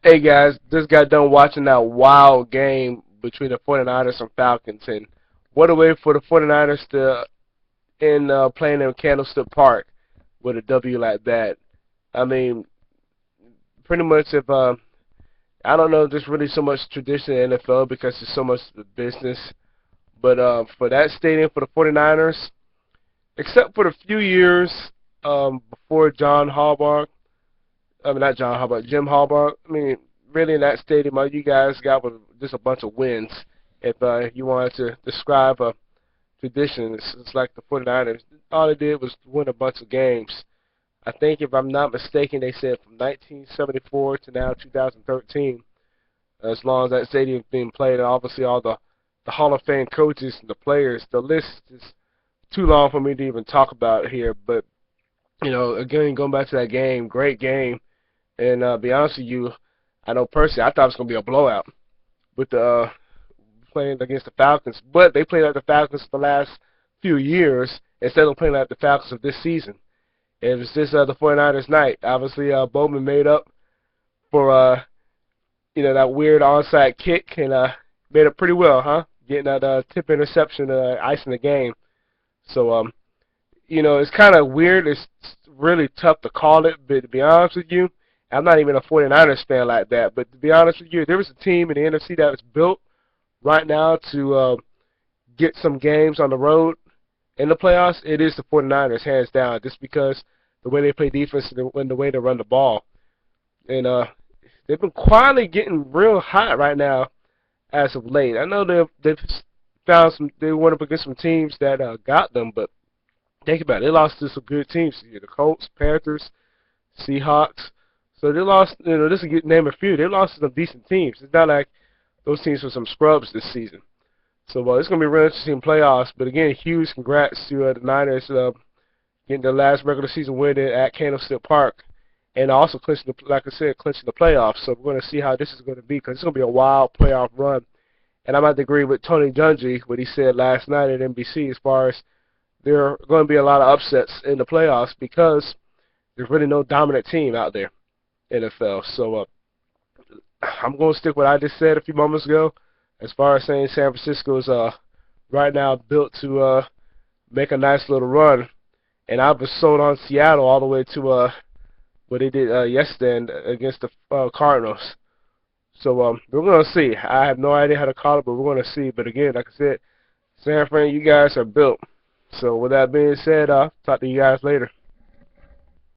Hey guys, just got done watching that wild game between the 49ers and Falcons, and what a way for the 49ers to end playing in Candlestick Park with a W like that. I mean, pretty much if I don't know if there's really so much tradition in the NFL because there's so much business, but for that stadium for the 49ers, except for the few years before John Harbaugh, I mean not John Harbaugh, Jim Harbaugh. I mean, really in that stadium, all you guys got was just a bunch of wins. If you wanted to describe a tradition, it's like the 49ers. All they did was win a bunch of games. I think if I'm not mistaken, they said from 1974 to now 2013, as long as that stadium's being played, and obviously all the Hall of Fame coaches and the players, the list is too long for me to even talk about here. But again, going back to that game, great game. And be honest with you, I know personally, I thought it was going to be a blowout with the playing against the Falcons. But they played like the Falcons the last few years instead of playing like the Falcons of this season. It was just the 49ers night. Obviously, Bowman made up for that weird onside kick and made it pretty well, huh? Getting that tip interception, icing the game. So it's kind of weird. It's really tough to call it, but to be honest with you, I'm not even a 49ers fan like that. But to be honest with you, if there was a team in the NFC that was built right now to get some games on the road in the playoffs, it is the 49ers, hands down, just because the way they play defense and the way they run the ball. And they've been quietly getting real hot right now as of late. I know they've found they went up against some teams that got them, but think about it. They lost to some good teams. The Colts, Panthers, Seahawks. So they lost, this is a name a few. They lost to some decent teams. It's not like those teams were some scrubs this season. So it's going to be real interesting playoffs. But again, huge congrats to the Niners getting their last regular season win at Candlestick Park. And also clinching, like I said, clinching the playoffs. So we're going to see how this is going to be because it's going to be a wild playoff run. And I might agree with Tony Dungy, what he said last night at NBC as far as there are going to be a lot of upsets in the playoffs because there's really no dominant team out there in the NFL. So I'm going to stick with what I just said a few moments ago as far as saying San Francisco is right now built to make a nice little run. And I was sold on Seattle all the way to what they did yesterday against the Cardinals. So we're going to see. I have no idea how to call it, but we're going to see. But again, like I said, San Fran, you guys are built. So with that being said, talk to you guys later.